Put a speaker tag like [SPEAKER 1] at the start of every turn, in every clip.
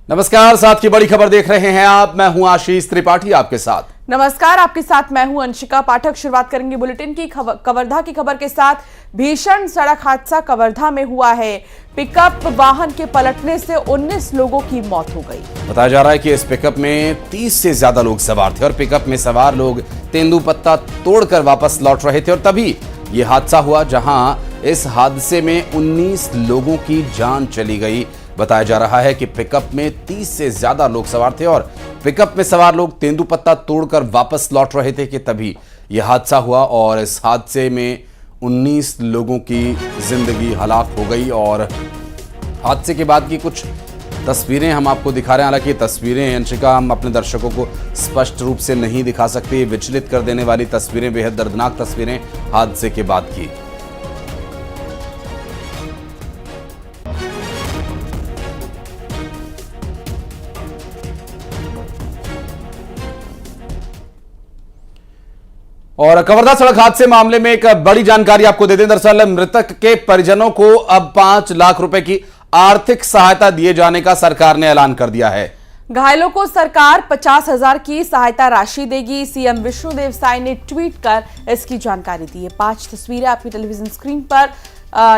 [SPEAKER 1] नमस्कार, साथ की बड़ी खबर देख रहे हैं आप। मैं हूं आशीष त्रिपाठी आपके साथ।
[SPEAKER 2] नमस्कार, आपके साथ मैं हूं अंशिका पाठक। शुरुआत करेंगे बुलेटिन की कवर्धा की खबर के साथ। भीषण सड़क हादसा कवर्धा में हुआ है। पिकअप वाहन के पलटने से 19 लोगों की मौत हो गई।
[SPEAKER 1] बताया जा रहा है कि इस पिकअप में 30 से ज्यादा लोग सवार थे और पिकअप में सवार लोग तेंदुपत्ता तोड़कर वापस लौट रहे थे और तभी यह हादसा हुआ, जहां इस हादसे में 19 लोगों की जान चली गई। बताया जा रहा है कि पिकअप में 30 से ज्यादा लोग सवार थे और पिकअप में सवार लोग तेंदुपत्ता तोड़कर वापस लौट रहे थे कि तभी यह हादसा हुआ और इस हादसे में 19 लोगों की जिंदगी हलाक हो गई। और हादसे के बाद की कुछ तस्वीरें हम आपको दिखा रहे हैं। हालांकि तस्वीरें अंशिका हम अपने दर्शकों को स्पष्ट रूप से नहीं दिखा सकते। विचलित कर देने वाली तस्वीरें, बेहद दर्दनाक तस्वीरें हादसे के बाद की। और कवर्धा सड़क हादसे मामले में एक बड़ी जानकारी आपको दे दें। दरअसल मृतक के परिजनों को अब 5 लाख रुपए की आर्थिक सहायता दिए जाने का सरकार ने ऐलान कर दिया है।
[SPEAKER 2] घायलों को सरकार 50,000 की सहायता राशि देगी। सीएम विष्णुदेव साय ने ट्वीट कर इसकी जानकारी दी है। 5 तस्वीरें आपकी टेलीविजन स्क्रीन पर।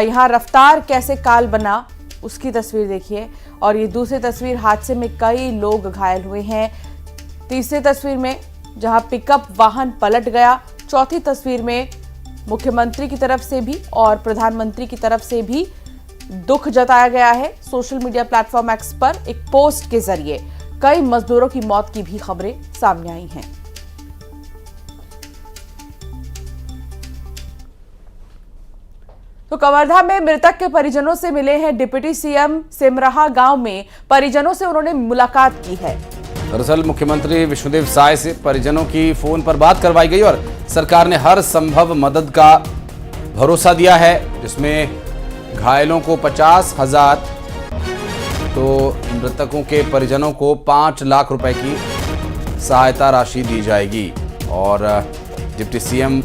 [SPEAKER 2] यहां रफ्तार कैसे काल बना उसकी तस्वीर देखिए और ये दूसरी तस्वीर, हादसे में कई लोग घायल हुए हैं। तीसरी तस्वीर में जहां पिकअप वाहन पलट गया। चौथी तस्वीर में मुख्यमंत्री की तरफ से भी और प्रधानमंत्री की तरफ से भी दुख जताया गया है। सोशल मीडिया प्लेटफॉर्म एक्स पर एक पोस्ट के जरिए कई मजदूरों की मौत की भी खबरें सामने आई हैं। तो कवर्धा में मृतक के परिजनों से मिले हैं डिप्टी सीएम। सिमराहा गांव में परिजनों से उन्होंने मुलाकात की है।
[SPEAKER 1] दरअसल मुख्यमंत्री विष्णुदेव साय से परिजनों की फोन पर बात करवाई गई और सरकार ने हर संभव मदद का भरोसा दिया है, जिसमें घायलों को 50,000 तो मृतकों के परिजनों को 5 लाख रुपए की सहायता राशि दी जाएगी। और डिप्टी सीएम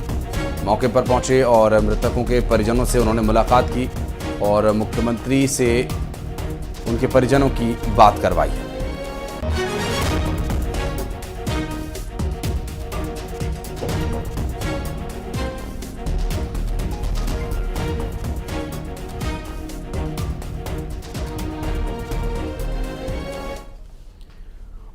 [SPEAKER 1] मौके पर पहुंचे और मृतकों के परिजनों से उन्होंने मुलाकात की और मुख्यमंत्री से उनके परिजनों की बात करवाई है।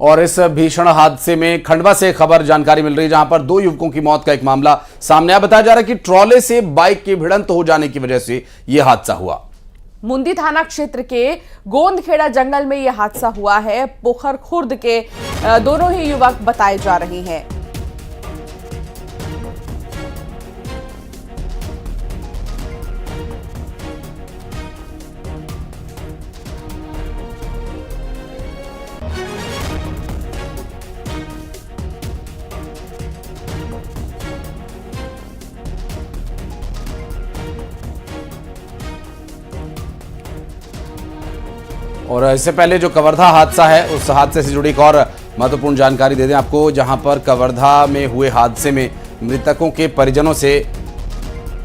[SPEAKER 1] और इस भीषण हादसे में खंडवा से खबर जानकारी मिल रही है, जहां पर 2 युवकों की मौत का एक मामला सामने आया। बताया जा रहा है कि ट्रॉले से बाइक की भिड़ंत हो जाने की वजह से यह हादसा हुआ।
[SPEAKER 2] मुंदी थाना क्षेत्र के गोंदखेड़ा जंगल में यह हादसा हुआ है। पोखर खुर्द के दोनों ही युवक बताए जा रहे हैं।
[SPEAKER 1] और इससे पहले जो कवर्धा हादसा है, उस हादसे से जुड़ी एक और महत्वपूर्ण जानकारी दे दें आपको, जहां पर कवर्धा में हुए हादसे में मृतकों के परिजनों से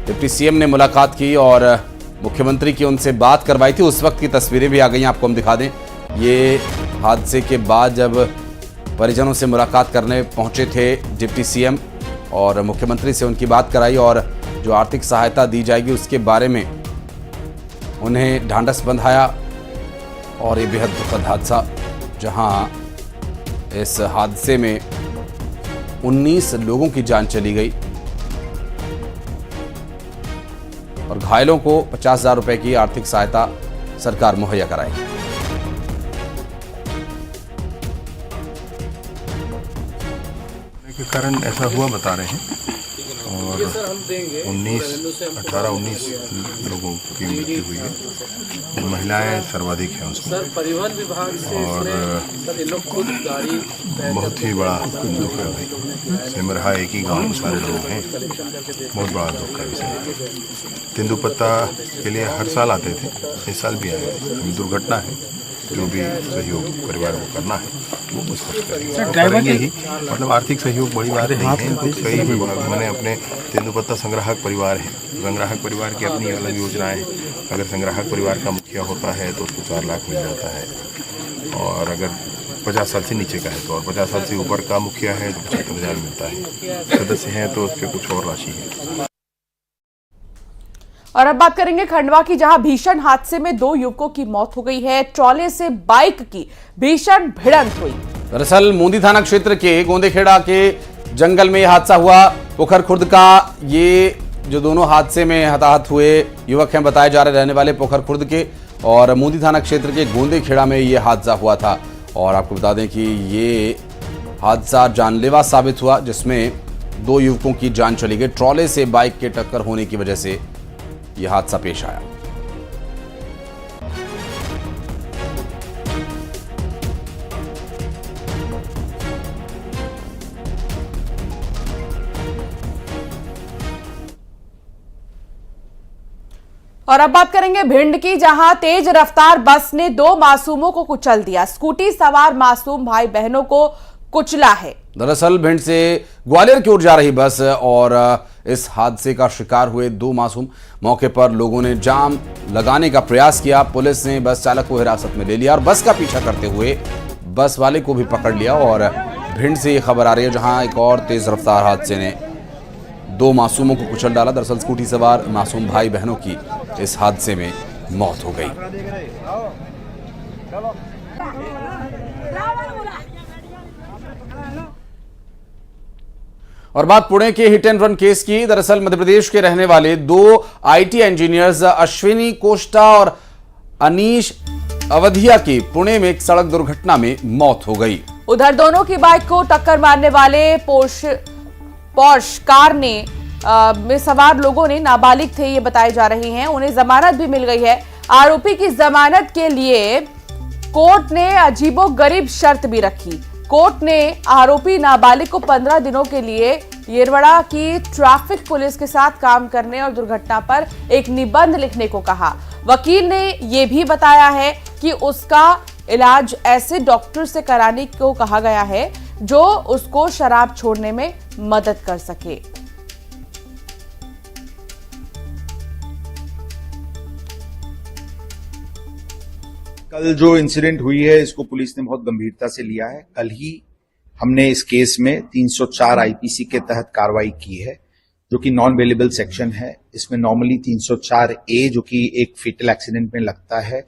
[SPEAKER 1] डिप्टी सीएम ने मुलाकात की और मुख्यमंत्री की उनसे बात करवाई थी। उस वक्त की तस्वीरें भी आ गई, आपको हम दिखा दें। ये हादसे के बाद जब परिजनों से मुलाकात करने पहुंचे थे डिप्टी सीएम और मुख्यमंत्री से उनकी बात कराई और जो आर्थिक सहायता दी जाएगी उसके बारे में उन्हें ढांढस बंधाया। और ये बेहद दुखद हादसा, जहां इस हादसे में 19 लोगों की जान चली गई और घायलों को 50,000 रुपए की आर्थिक सहायता सरकार मुहैया कराएगी।
[SPEAKER 3] के कारण ऐसा हुआ बता रहे हैं और 18-19 लोगों की मृत्यु हुई है। महिलाएं सर्वाधिक हैं उसमें
[SPEAKER 4] परिवहन विभाग से
[SPEAKER 3] और बहुत ही बड़ा दुख है भाई। सिमराहा एक ही गांव में सारे लोग हैं, बहुत बड़ा दुख का विषय। तेंदुपत्ता के लिए हर साल आते थे, इस साल भी आए थे। दुर्घटना है, जो भी सहयोग परिवार को करना है वो उस वक्त करेंगे ही। मतलब आर्थिक सहयोग बड़ी बात नहीं है, कई विभाग मैंने अपने तेंदुपत्ता संग्राहक परिवार है, संग्राहक परिवार की अपनी अलग योजनाएं हैं। अगर संग्राहक परिवार का मुखिया होता है तो उसको 4 लाख मिल जाता है, और अगर 50 साल से नीचे का है तो, और 50 साल से ऊपर का मुखिया है तो 75,000 मिलता है, सदस्य हैं तो उस पर कुछ और राशि है।
[SPEAKER 2] और अब बात करेंगे खंडवा की, जहां भीषण हादसे में 2 युवकों की मौत हो गई है। ट्रॉले से बाइक की भीषण भिड़ंत हुई।
[SPEAKER 1] दरअसल मूंदी थाना क्षेत्र के गोंदेखेड़ा के जंगल में यह हादसा हुआ। पोखर खुर्द का ये जो दोनों हादसे में हताहत हुए युवक हैं बताए जा रहे रहने वाले पोखर खुर्द के, और मूंदी थाना क्षेत्र के गोंदेखेड़ा में यह हादसा हुआ था। और आपको बता दें कि ये हादसा जानलेवा साबित हुआ, जिसमें 2 युवकों की जान चली गई। ट्रॉले से बाइक के टक्कर होने की वजह से यह हादसा पेश आया।
[SPEAKER 2] और अब बात करेंगे भिंड की, जहां तेज रफ्तार बस ने 2 मासूमों को कुचल दिया। स्कूटी सवार मासूम भाई बहनों को कुचला है। दरअसल
[SPEAKER 1] भिंड से ग्वालियर की ओर जा रही बस और इस हादसे का शिकार हुए 2 मासूम। मौके पर लोगों ने जाम लगाने का प्रयास किया। पुलिस ने बस चालक को हिरासत में ले लिया और बस का पीछा करते हुए बस वाले को भी पकड़ लिया। और भिंड से ये खबर आ रही है, जहां एक और तेज रफ्तार हादसे ने 2 मासूमों को कुचल डाला। दरअसल स्कूटी सवार मासूम भाई बहनों की इस हादसे में मौत हो गई। और बात पुणे के हिट एंड रन केस की। दरअसल मध्य प्रदेश के रहने वाले 2 आईटी इंजीनियर्स अश्विनी कोष्टा और अनीश अवधिया की पुणे में एक सड़क दुर्घटना में मौत हो गई।
[SPEAKER 2] उधर दोनों की बाइक को टक्कर मारने वाले पोर्श कार में सवार लोगों ने नाबालिग थे ये बताए जा रहे हैं। उन्हें जमानत भी मिल गई है। आरोपी की जमानत के लिए कोर्ट ने अजीबोगरीब शर्त भी रखी। कोर्ट ने आरोपी नाबालिग को 15 दिनों के लिए येरवड़ा की ट्रैफिक पुलिस के साथ काम करने और दुर्घटना पर एक निबंध लिखने को कहा। वकील ने यह भी बताया है कि उसका इलाज ऐसे डॉक्टर से कराने को कहा गया है जो उसको शराब छोड़ने में मदद कर सके।
[SPEAKER 4] कल जो इंसिडेंट हुई है इसको पुलिस ने बहुत गंभीरता से लिया है। कल ही हमने इस केस में 304 आईपीसी के तहत कार्रवाई की है, जो कि नॉन बेलेबल सेक्शन है। इसमें नॉर्मली 304 ए जो कि एक फेटल एक्सीडेंट में लगता है,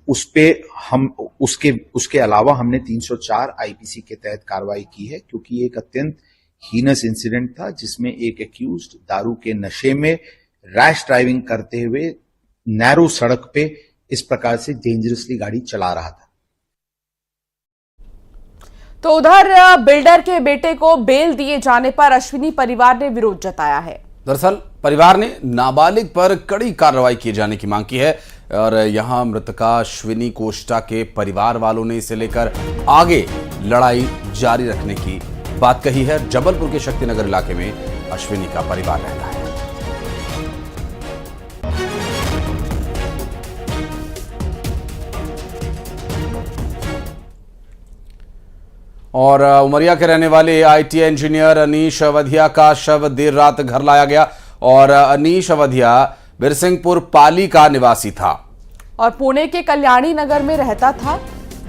[SPEAKER 4] उस पे हम उसके अलावा हमने 304 आईपीसी के तहत कार्रवाई की है, क्योंकि एक अत्यंत हीनस इंसिडेंट था जिसमें एक एक्यूज्ड दारू के नशे में रैश ड्राइविंग करते हुए नैरो सड़क पे इस प्रकार से डेंजरसली गाड़ी चला रहा था।
[SPEAKER 2] तो उधर बिल्डर के बेटे को बेल दिए जाने पर अश्विनी परिवार ने विरोध जताया है।
[SPEAKER 1] दरअसल परिवार ने नाबालिग पर कड़ी कार्रवाई किए जाने की मांग की है और यहां मृतका अश्विनी कोष्टा के परिवार वालों ने इसे लेकर आगे लड़ाई जारी रखने की बात कही है। जबलपुर के शक्तिनगर इलाके में अश्विनी का परिवार रहता है। और उमरिया के रहने वाले आईटी इंजीनियर अनीश अवधिया का शव देर रात घर लाया गया और अनीश अवधिया बिरसिंहपुर पाली का निवासी था
[SPEAKER 2] और पुणे के कल्याणी नगर में रहता था।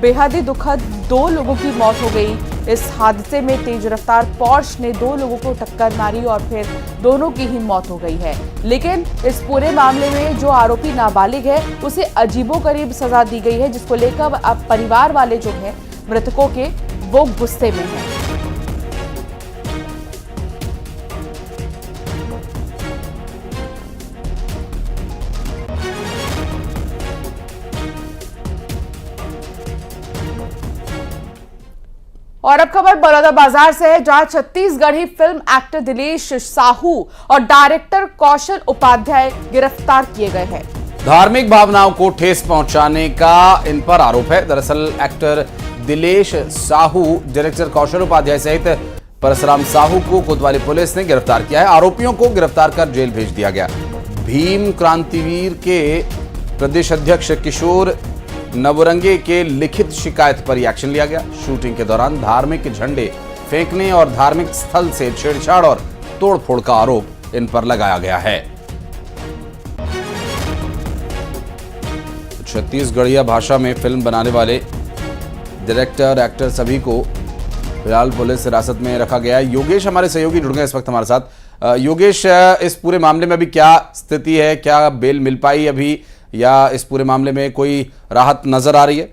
[SPEAKER 2] बेहद ही दुखद 2 लोगों की मौत हो गई। इस हादसे में तेज रफ्तार पोर्श ने 2 लोगों को टक्कर मारी और फिर दोनों की ही मौत हो गई है। लेकिन इस पूरे मामले में जो आरोपी नाबालिग है उसे अजीबोगरीब सजा दी गई है, जिसको लेकर अब परिवार वाले जो हैं मृतकों के वो गुस्से में हैं। और अब खबर बलौदाबाजार से है, जहां छत्तीसगढ़ी फिल्म एक्टर दिलेश साहू और डायरेक्टर कौशल उपाध्याय गिरफ्तार किए गए हैं।
[SPEAKER 1] धार्मिक भावनाओं को ठेस पहुंचाने का इन पर आरोप है। दरअसल एक्टर दिलेश साहू, डायरेक्टर कौशल उपाध्याय सहित परशुराम साहू को कोतवाली पुलिस ने गिरफ्तार किया है। आरोपियों को गिरफ्तार कर जेल भेज दिया गया। भीम क्रांतिवीर के प्रदेश अध्यक्ष किशोर नवरंगे के लिखित शिकायत पर एक्शन लिया गया। शूटिंग के दौरान धार्मिक झंडे फेंकने और धार्मिक स्थल से छेड़छाड़ और तोड़फोड़ का आरोप इन पर लगाया गया है। छत्तीसगढ़िया भाषा में फिल्म बनाने वाले डायरेक्टर, एक्टर सभी को फिलहाल पुलिस हिरासत में रखा गया है। योगेश हमारे सहयोगी जुड़ गए इस वक्त हमारे साथ। योगेश, इस पूरे मामले में अभी क्या स्थिति है? क्या बेल मिल पाई अभी, या इस पूरे मामले में कोई राहत नजर आ रही है?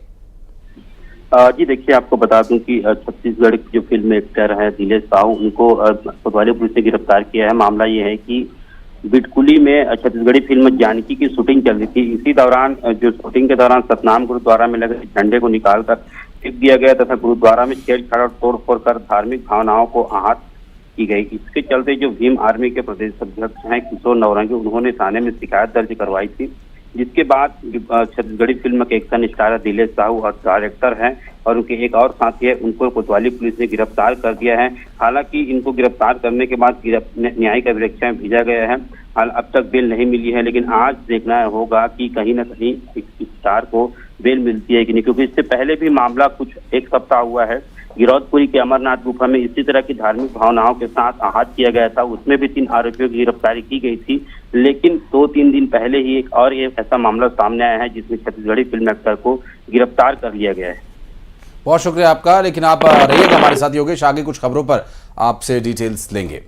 [SPEAKER 5] जी देखिए, आपको बता दूं कि छत्तीसगढ़ के जो फिल्म एक्टर हैं दिलेश साहू, उनको कोतवाली पुलिस ने गिरफ्तार किया है। मामला ये है कि बिटकुली में छत्तीसगढ़ी फिल्म जानकी की शूटिंग चल रही थी। इसी दौरान जो शूटिंग के दौरान सतनाम गुरुद्वारा में लगे झंडे को निकालकर फेंक दिया गया तथा गुरुद्वारा में छेड़छाड़ और तोड़फोड़ कर धार्मिक भावनाओं को आहत की गई। इसके चलते जो भीम आर्मी के प्रदेश अध्यक्ष हैं किशोर नवरंगे, उन्होंने थाने में शिकायत दर्ज करवाई थी, जिसके बाद छत्तीसगढ़ी फिल्म के एक्शन स्टार दिलेश साहू और डायरेक्टर हैं और उनके एक और साथी है, उनको कोतवाली पुलिस ने गिरफ्तार कर दिया है। हालांकि इनको गिरफ्तार करने के बाद न्यायिक अभिरक्षा में भेजा गया है। अब तक बेल नहीं मिली है, लेकिन आज देखना होगा कि कहीं न कहीं इस स्टार को बेल मिलती है कि नहीं, क्योंकि इससे पहले भी मामला कुछ एक सप्ताह हुआ है। गिरौदपुरी के अमरनाथ गुफा में इसी तरह की धार्मिक भावनाओं के साथ आहत किया गया था। उसमें भी 3 आरोपियों की गिरफ्तारी की गई थी, लेकिन 2-3 दिन पहले ही एक और ये ऐसा मामला सामने आया है जिसमें छत्तीसगढ़ी फिल्म एक्टर को गिरफ्तार कर लिया गया है।
[SPEAKER 1] बहुत शुक्रिया आपका, लेकिन आप रहिएगा हमारे साथ योगेश, आगे कुछ खबरों पर आपसे डिटेल्स लेंगे।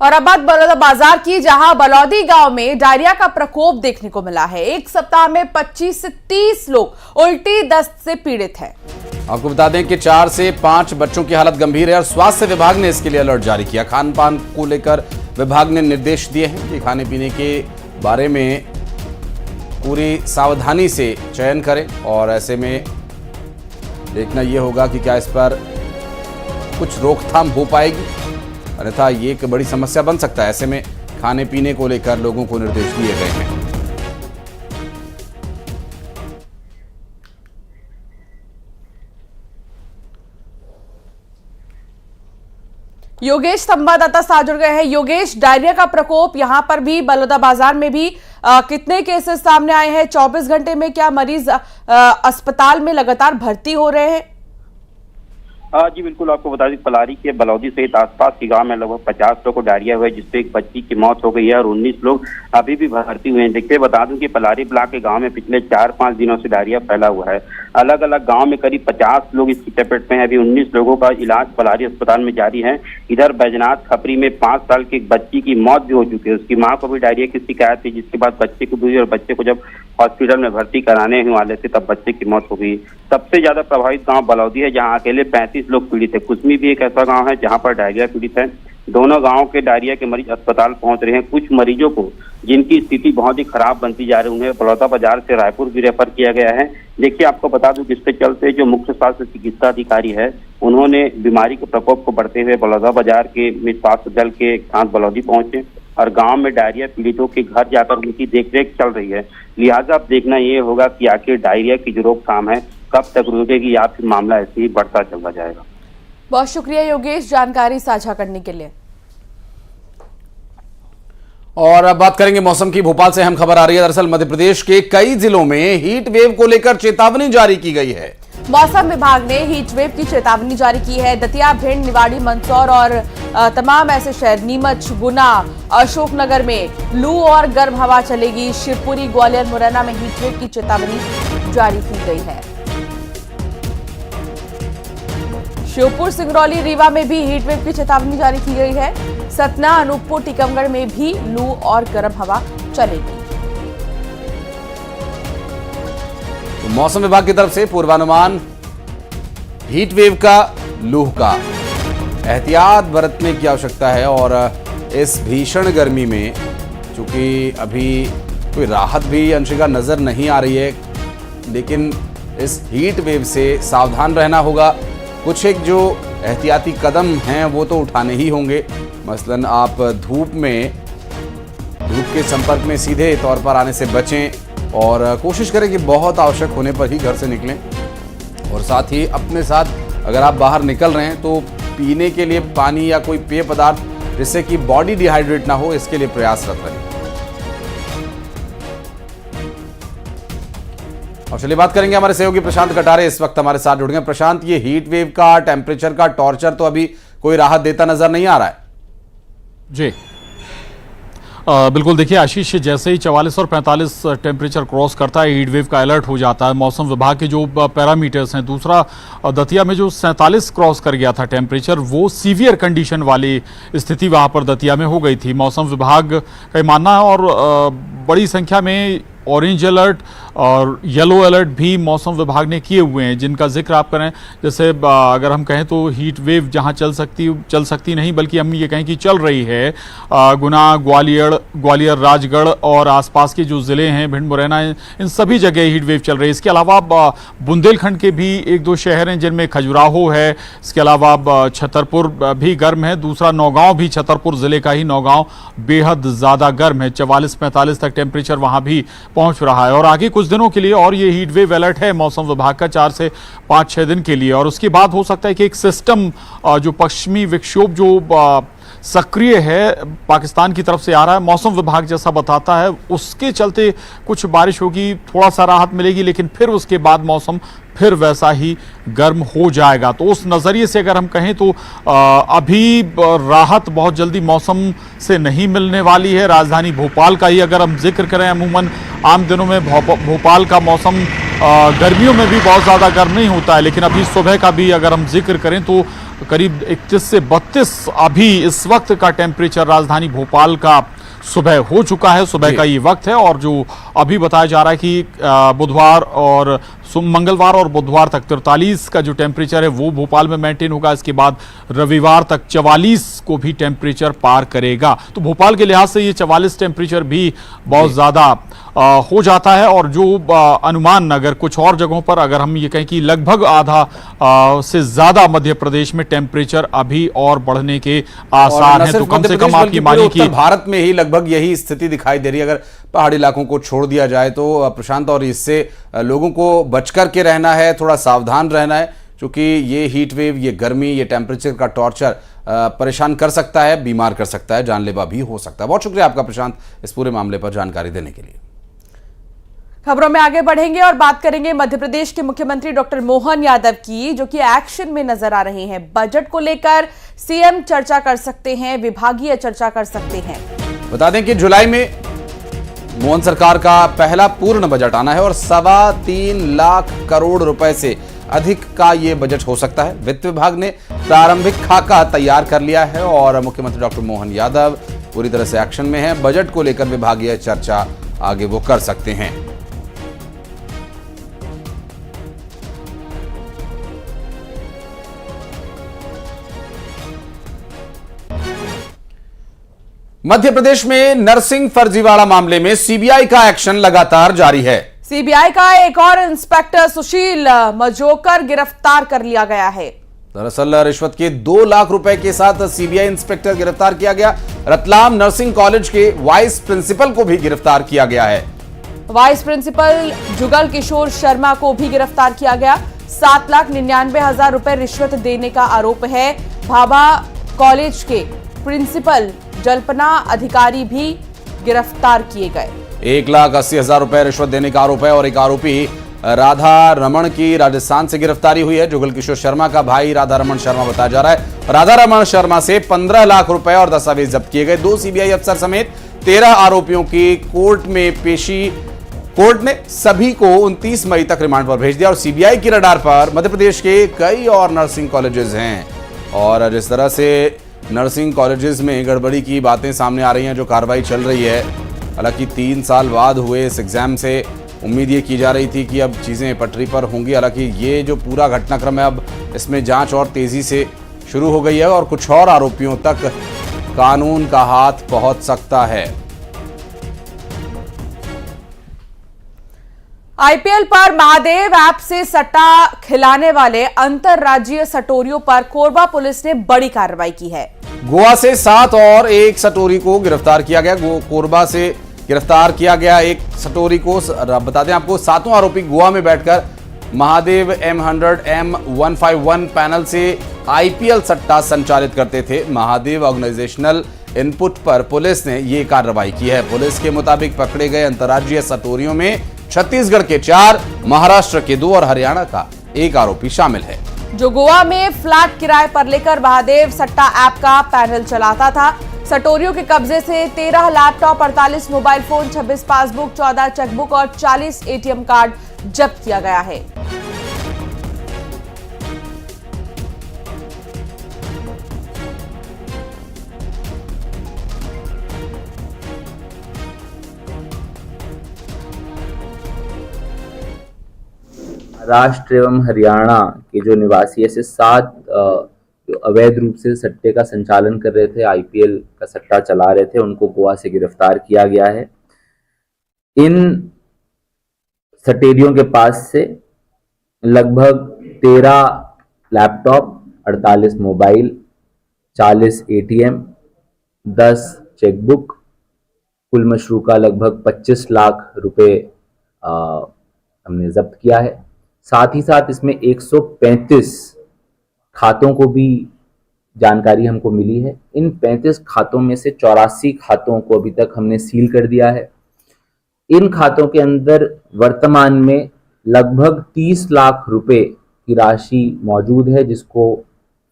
[SPEAKER 2] और अब बात बलौदाबाजार की, जहां बलौदी गांव में डायरिया का प्रकोप देखने को मिला है। एक सप्ताह में 25 से 30 लोग उल्टी दस्त से पीड़ित हैं।
[SPEAKER 1] आपको बता दें कि 4 से 5 बच्चों की हालत गंभीर है और स्वास्थ्य विभाग ने इसके लिए अलर्ट जारी किया। खान पान को लेकर विभाग ने निर्देश दिए हैं कि खाने पीने के बारे में पूरी सावधानी से चयन करें और ऐसे में देखना यह होगा कि क्या इस पर कुछ रोकथाम हो पाएगी, अन्यथा ये एक बड़ी समस्या बन सकता है। ऐसे में खाने पीने को लेकर लोगों को निर्देश दिए गए हैं।
[SPEAKER 2] योगेश संवाददाता साथ जुड़ गए हैं। योगेश, डायरिया का प्रकोप यहां पर भी बलौदाबाजार में भी कितने केसेस सामने आए हैं? 24 घंटे में क्या मरीज अस्पताल में लगातार भर्ती हो रहे हैं?
[SPEAKER 5] जी बिल्कुल, आपको बता दें पलारी के बलौदी सहित आसपास के गांव में लगभग 50 लोगों को डायरिया हुआ है, जिससे एक बच्ची की मौत हो गई है और 19 लोग अभी भी भर्ती हुए हैं। देखिए, बता दूं कि पलारी ब्लॉक के गांव में पिछले 4-5 दिनों से डायरिया फैला हुआ है। अलग अलग गांव में करीब 50 लोग इसकी चपेट में हैं। अभी 19 लोगों का इलाज पलारी अस्पताल में जारी है। इधर बैजनाथ खपरी में 5 साल की एक बच्ची की मौत भी हो चुकी है। उसकी मां को भी डायरिया की शिकायत थी, जिसके बाद बच्चे को भी, और बच्चे को जब हॉस्पिटल में भर्ती कराने ही वाले थे तब बच्चे की मौत हो गई। सबसे ज्यादा प्रभावित गांव बलौदी है, जहां अकेले 35 लोग पीड़ित है। कुसमी भी एक ऐसा गांव है जहां पर डायरिया पीड़ित है। दोनों गांवों के डायरिया के मरीज अस्पताल पहुंच रहे हैं। कुछ मरीजों को जिनकी स्थिति बहुत ही खराब बनती जा रही है, उन्हें बलौदाबाजार से रायपुर भी रेफर किया गया है। देखिए, आपको बता दूं कि इसके चलते जो मुख्य स्वास्थ्य चिकित्सा अधिकारी है, उन्होंने बीमारी के प्रकोप को बढ़ते हुए बलौदाबाजार के स्वास्थ्य दल के साथ बलौदी पहुंचे और गांव में डायरिया पीड़ितों के घर जाकर उनकी देखरेख चल रही है। लिहाजा अब देखना ये होगा कि आखिर डायरिया की जो रोकथाम है कब तक रुकेगी या फिर मामला ऐसे ही बढ़ता चला जाएगा।
[SPEAKER 2] बहुत शुक्रिया योगेश, जानकारी साझा करने के लिए।
[SPEAKER 1] और अब बात करेंगे मौसम की। भोपाल से अहम खबर आ रही है। दरअसल मध्य प्रदेश के कई जिलों में हीट वेव को लेकर चेतावनी जारी की गई है।
[SPEAKER 2] मौसम विभाग ने हीट वेव की चेतावनी जारी की है। दतिया, भिंड, निवाड़ी, मंदसौर और तमाम ऐसे शहर नीमच, गुना, अशोकनगर में लू और गर्म हवा चलेगी। शिवपुरी, ग्वालियर, मुरैना में हीट वेव की चेतावनी जारी की गई है। श्योपुर, सिंगरौली, रीवा में भी हीट वेव की चेतावनी जारी की गई है। सतना, अनूपपुर, टीकमगढ़ में भी लू और गर्म हवा चलेगी।
[SPEAKER 1] तो मौसम विभाग की तरफ से पूर्वानुमान, हीट वेव का, लू का एहतियात बरतने की आवश्यकता है। और इस भीषण गर्मी में चूंकि अभी कोई राहत भी अंशिका नजर नहीं आ रही है, लेकिन इस हीट वेव से सावधान रहना होगा। कुछ एक जो एहतियाती कदम हैं वो तो उठाने ही होंगे। मसलन आप धूप के संपर्क में सीधे तौर पर आने से बचें और कोशिश करें कि बहुत आवश्यक होने पर ही घर से निकलें। और साथ ही अपने साथ अगर आप बाहर निकल रहे हैं तो पीने के लिए पानी या कोई पेय पदार्थ जिससे कि बॉडी डिहाइड्रेट ना हो, इसके लिए प्रयासरत रहें। और चलिए बात करेंगे हमारे सहयोगी प्रशांत कटारे इस वक्त हमारे साथ जुड़ गए। प्रशांत, ये हीट वेव का, टेम्परेचर का टॉर्चर तो अभी कोई राहत देता नजर नहीं आ रहा है।
[SPEAKER 6] जी बिल्कुल, देखिए आशीष, जैसे ही 44 और 45 टेम्परेचर क्रॉस करता है हीट वेव का अलर्ट हो जाता है। मौसम विभाग के जो पैरामीटर्स हैं, दूसरा दतिया में जो 47 क्रॉस कर गया था टेम्परेचर, वो सीवियर कंडीशन वाली स्थिति वहां पर दतिया में हो गई थी। मौसम विभाग का मानना है और बड़ी संख्या में ऑरेंज अलर्ट और येलो अलर्ट भी मौसम विभाग ने किए हुए हैं, जिनका जिक्र आप करें। जैसे अगर हम कहें तो हीट वेव जहां चल सकती नहीं, बल्कि हम ये कहें कि चल रही है। गुना, ग्वालियर, राजगढ़ और आसपास के जो ज़िले हैं, भिंड, मुरैना, इन सभी जगह हीट वेव चल रही है। इसके अलावा बुंदेलखंड के भी एक दो शहर हैं जिनमें खजुराहो है। इसके अलावा छतरपुर भी गर्म है। दूसरा नौगांव भी छतरपुर ज़िले का ही नौगांव बेहद ज़्यादा गर्म है। 44-45 तक टेम्परेचर वहाँ भी पहुँच रहा है। और आगे कुछ दिनों के लिए और ये हीट वेव अलर्ट है मौसम विभाग का, 4 से 5-6 दिन के लिए। और उसके बाद हो सकता है कि एक सिस्टम जो पश्चिमी विक्षोभ जो सक्रिय है पाकिस्तान की तरफ से आ रहा है, मौसम विभाग जैसा बताता है, उसके चलते कुछ बारिश होगी, थोड़ा सा राहत मिलेगी, लेकिन फिर उसके बाद मौसम फिर वैसा ही गर्म हो जाएगा। तो उस नज़रिए से अगर हम कहें तो अभी राहत बहुत जल्दी मौसम से नहीं मिलने वाली है। राजधानी भोपाल का ही अगर हम जिक्र करें, अमूमन आम दिनों में भोपाल का मौसम गर्मियों में भी बहुत ज़्यादा गर्म नहीं होता है, लेकिन अभी सुबह का भी अगर हम जिक्र करें तो करीब 31 से 32 अभी इस वक्त का टेम्परेचर राजधानी भोपाल का सुबह हो चुका है। सुबह का ये वक्त है और जो अभी बताया जा रहा है कि बुधवार और मंगलवार और बुधवार तक 43 का जो टेम्परेचर है वो भोपाल में मेंटेन होगा। इसके बाद रविवार तक 44 को भी टेम्परेचर पार करेगा। तो भोपाल के लिहाज से ये 44 टेम्परेचर भी बहुत ज़्यादा हो जाता है। और जो अनुमान अगर कुछ और जगहों पर अगर हम ये कहें कि लगभग आधा से ज़्यादा मध्य प्रदेश में टेम्परेचर अभी और बढ़ने के आसार हैं। तो कम से कम आप ये मानिए कि
[SPEAKER 1] भारत में ही लगभग यही स्थिति दिखाई दे रही है अगर पहाड़ी इलाकों को छोड़ दिया जाए तो। प्रशांत, और इससे लोगों को बचकर के रहना है, थोड़ा सावधान रहना है, क्योंकि ये हीट वेव, ये गर्मी, ये टेम्परेचर का टॉर्चर परेशान कर सकता है, बीमार कर सकता है, जानलेवा भी हो सकता है। बहुत शुक्रिया आपका प्रशांत इस पूरे मामले पर जानकारी देने के लिए।
[SPEAKER 2] खबरों में आगे बढ़ेंगे और बात करेंगे मध्य प्रदेश के मुख्यमंत्री डॉक्टर मोहन यादव की, जो कि एक्शन में नजर आ रहे हैं। बजट को लेकर सीएम चर्चा कर सकते हैं, विभागीय चर्चा कर सकते हैं।
[SPEAKER 1] बता दें कि जुलाई में मोहन सरकार का पहला पूर्ण बजट आना है और 3.25 लाख करोड़ रुपए से अधिक का यह बजट हो सकता है। वित्त विभाग ने प्रारंभिक खाका तैयार कर लिया है और मुख्यमंत्री डॉक्टर मोहन यादव पूरी तरह से एक्शन में हैं। बजट को लेकर विभागीय चर्चा आगे वो कर सकते हैं। मध्य प्रदेश में नर्सिंग फर्जीवाड़ा मामले में सीबीआई का एक्शन लगातार जारी है।
[SPEAKER 2] सीबीआई का एक और इंस्पेक्टर सुशील मजोकर गिरफ्तार कर लिया गया है।
[SPEAKER 1] दरअसल रिश्वत के 2 लाख रुपए के साथ सीबीआई इंस्पेक्टर गिरफ्तार किया गया। रतलाम नर्सिंग कॉलेज के वाइस प्रिंसिपल को भी गिरफ्तार किया गया है।
[SPEAKER 2] वाइस प्रिंसिपल जुगल किशोर शर्मा को भी गिरफ्तार किया गया। 7,99,000 रुपए रिश्वत देने का आरोप है। भाभा कॉलेज के प्रिंसिपल जल्पना अधिकारी भी गिरफ्तार किए गए।
[SPEAKER 1] 1,80,000 रुपए रिश्वत देने का आरोप है और एक आरोपी राधा रमन की राजस्थान से गिरफ्तारी हुई है। जुगल किशोर शर्मा का भाई राधा रमन शर्मा बताया जा रहा है। राधा रमन शर्मा से 15 लाख रुपए और दस्तावेज जब्त किए गए। 2 सीबीआई अफसर समेत 13 आरोपियों की कोर्ट में पेशी। कोर्ट ने सभी को 29 मई तक रिमांड पर भेज दिया और सीबीआई की रडार पर मध्य प्रदेश के कई और नर्सिंग कॉलेजेस हैं। और जिस तरह से नर्सिंग कॉलेजेस में गड़बड़ी की बातें सामने आ रही हैं, जो कार्रवाई चल रही है, हालांकि 3 साल बाद हुए इस एग्जाम से उम्मीद ये की जा रही थी कि अब चीज़ें पटरी पर होंगी। हालांकि ये जो पूरा घटनाक्रम है, अब इसमें जांच और तेज़ी से शुरू हो गई है और कुछ और आरोपियों तक कानून का हाथ पहुंच सकता है।
[SPEAKER 2] आईपीएल पर महादेव ऐप से सट्टा खिलाने वाले अंतरराज्यीय सटोरियों पर कोरबा पुलिस ने बड़ी कार्रवाई की है।
[SPEAKER 1] गोवा से 7 और एक सटोरी को गिरफ्तार किया गया। कोरबा से गिरफ्तार किया गया एक सटोरी को। बता दें आपको, 7वां आरोपी गोवा में बैठकर महादेव M100 M151 पैनल से आईपीएल सट्टा संचालित करते थे। महादेव ऑर्गेनाइजेशनल इनपुट पर पुलिस ने यह कार्रवाई की है। पुलिस के मुताबिक पकड़े गए अंतर्राज्यीय सटोरियों में छत्तीसगढ़ के 4, महाराष्ट्र के 2 और हरियाणा का 1 आरोपी शामिल है।
[SPEAKER 2] जो गोवा में फ्लैट किराए पर लेकर महादेव सट्टा ऐप का पैनल चलाता था। सटोरियों के कब्जे से 13 laptop, 48 mobile phone, 26 passbook, 14 chequebook और 40 एटीएम कार्ड जब्त किया गया है।
[SPEAKER 7] महाराष्ट्र एवं हरियाणा के जो निवासी ऐसे 7 जो अवैध रूप से सट्टे का संचालन कर रहे थे, आईपीएल का सट्टा चला रहे थे, उनको गोवा से गिरफ्तार किया गया है। इन सटेरियों के पास से लगभग 13 लैपटॉप, 48 मोबाइल, 40 एटीएम, 10 चेकबुक, कुल मशरूका लगभग 25 लाख रुपए हमने जब्त किया है। साथ ही साथ इसमें 135 खातों को भी जानकारी हमको मिली है। इन 35 खातों में से 84 खातों को अभी तक हमने सील कर दिया है। इन खातों के अंदर वर्तमान में लगभग 30 लाख रुपए की राशि मौजूद है, जिसको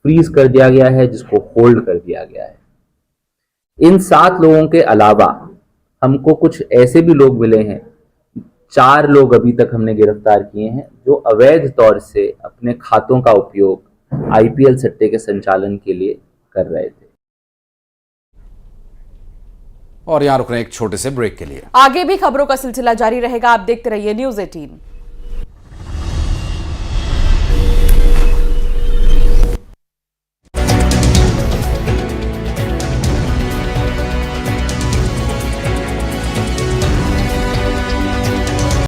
[SPEAKER 7] फ्रीज कर दिया गया है, जिसको होल्ड कर दिया गया है। इन 7 लोगों के अलावा हमको कुछ ऐसे भी लोग मिले हैं, 4 लोग अभी तक हमने गिरफ्तार किए हैं, जो अवैध तौर से अपने खातों का उपयोग आईपीएल सट्टे के संचालन के लिए कर रहे थे।
[SPEAKER 1] और यहां रुक रहे हैं एक छोटे से ब्रेक के लिए।
[SPEAKER 2] आगे भी खबरों का सिलसिला जारी रहेगा। आप देखते रहिए न्यूज़ 18।